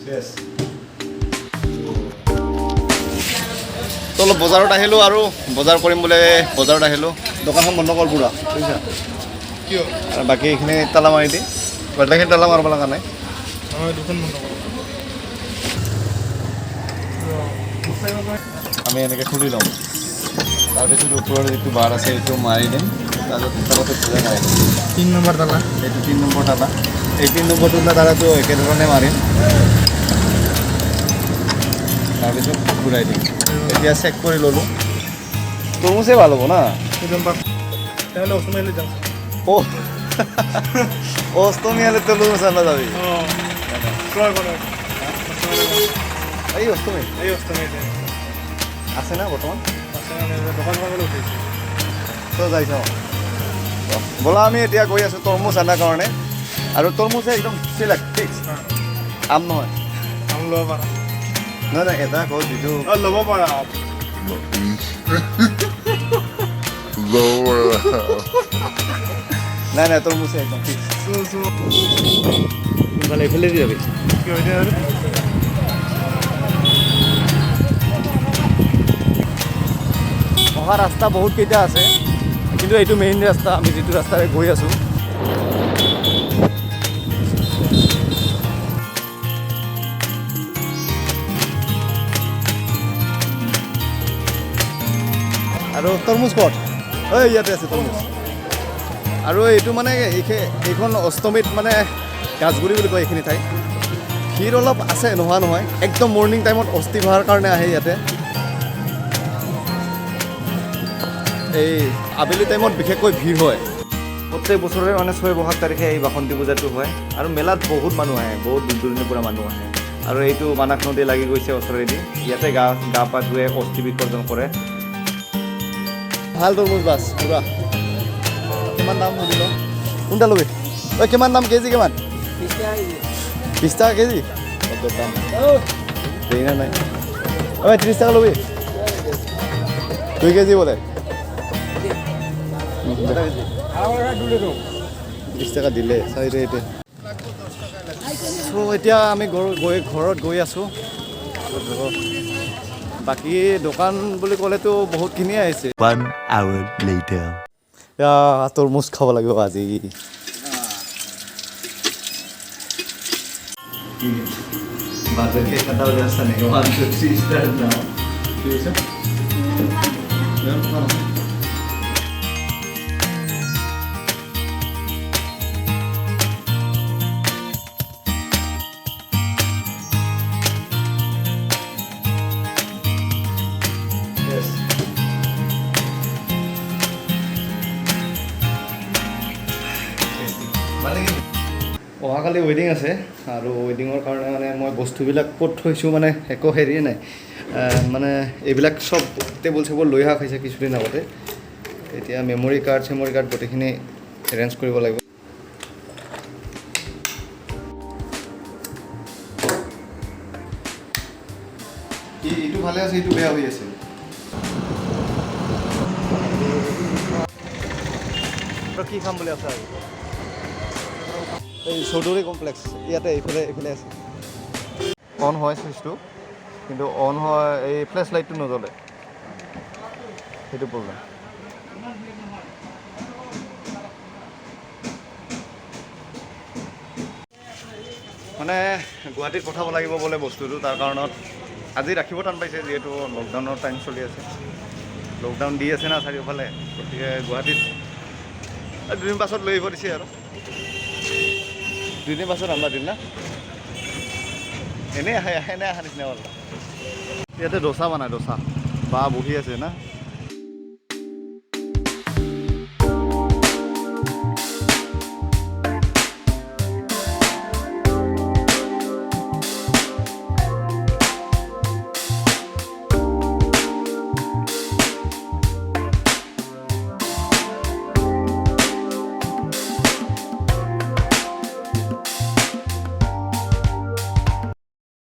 তো অলপ বজাৰত আহিলোঁ আৰু বজাৰ কৰিম বুলি বজাৰত আহিলোঁ দোকানখন বন্ধ কৰ পুৰা বুজিছা কিয় আৰু বাকী এইখিনি তালা মাৰি দি বাকীখিনি তালা মাৰিব লগা নাই দোকান বন্ধ কৰ আমি এনেকৈ খুলি ল'ম তাৰপিছত ওপৰৰ যিটো বাৰ আছে সেইটো মাৰি দিম তাৰপিছত খোলা মাৰি দিম 3 নম্বৰ তালা এইটো 3 নম্বৰ তালা এই 3 নম্বৰ তালাটো একেধৰণে মাৰিম তাৰপিছত ঘূৰাই দিম এতিয়া চেক কৰি ল'লোঁ তৰমুজেই ভাল হ'ব না তেতিয়াহ'লে অসমীয়ালৈ যাম অষ্টমী হ'লে তৰমুজ আনা যাবি ক্ৰয় কৰা এই অষ্টমী এই অষ্টমী আছে না বৰ্তমান দোকান পাবলৈ উঠিছে তই যাই চাওঁ ব'লা আমি এতিয়া গৈ আছোঁ তৰমুজ আনাৰ কাৰণে আৰু তৰমুজে একদম চিলেক্ট ফিক্স আম নহয় আম ল'ব পাৰা নহয় নহয় এটা কওঁ যিটো ল'ব পাৰা নাই নাই তৰমুজে একদম ফিক্স সোনকালে এইফালে দি যাবি কিয় এতিয়া আৰু অহা ৰাস্তা বহুত কেইটা আছে কিন্তু এইটো মেইন ৰাস্তা আমি যিটো ৰাস্তাৰে গৈ আছোঁ আৰু তৰমুজ ক'ত ঐ ইয়াতে আছে তৰমুজ আৰু এইটো মানে এইখন অষ্টমীত মানে গাছগুৰি বুলি কয় এইখিনি ঠাই ভিৰ অলপ আছে নোহোৱা নহয় একদম মৰ্ণিং টাইমত অস্থি ভৰাৰ কাৰণে আহে ইয়াতে এই আবেলি টাইমত বিশেষকৈ ভিৰ হয় প্ৰত্যেক বছৰে মানে 6 বহাগ তাৰিখে এই বাসন্তী পূজাটো হয় আৰু মেলাত বহুত মানুহ আহে বহুত দূৰ দূৰণিৰ পৰা মানুহ আহে আৰু এইটো মানাস নদী লাগি গৈছে ওচৰেদি ইয়াতে গা পা ধুৱে অস্থি বিসৰ্জন কৰে ভাল তৰমুজ বাছ পুৰা কিমান দাম সুধি লওঁ কোনটা ল'বি ঐ কিমান দাম কেজি কিমান 20 টকা কেজি দাম দেই না নাই ঐ 30 টকা ল'বি 2 কেজি বোলে 20 টকা দিলে চাৰিটা এতিয়া চ' এতিয়া আমি ঘৰত গৈ আছোঁ বাকী দোকান বুলি ক'লেতো বহুতখিনিয়ে আহিছে 1 hour later তৰমুজ খাব লাগিব আজি বাজেট के खाता हो जाता नहीं 1 2 3 स्टार्ट नाउ ठीक है অহাকালি ৱেডিং আছে আৰু ৱেডিঙৰ কাৰণে মানে মই বস্তুবিলাক ক'ত থৈছোঁ মানে একো হেৰিয়ে নাই মানে এইবিলাক চব টেবুল চেবুল লৈ অহা খাইছে কিছুদিন আগতে এতিয়া মেমৰি কাৰ্ড গোটেইখিনি এৰেঞ্জ কৰিব লাগিব এইটো ভালে আছে এইটো বেয়া হৈ আছে কি খাম বুলি আছে আৰু এই চৌধুৰী কমপ্লেক্স ইয়াতে এইফালে আছে অন হয় চুইচটো কিন্তু অন হয় এই ফ্লেছ লাইটটো নজ্বলে সেইটো প্ৰব্লেম মানে গুৱাহাটীত পঠাব লাগিব বোলে বস্তুটো তাৰ কাৰণত আজি ৰাখিব টান পাইছে যিহেতু লকডাউনৰ টাইম চলি আছে লকডাউন দি আছে না চাৰিওফালে গতিকে গুৱাহাটীত 2 দিন পাছত লৈ আহিব দিছে আৰু 2 দিন পাছত আমরা দিন না এনে আহে নিচিনা হ'ল ইয়াতে ডোচা বনায় ডোচা বা বহি আছে না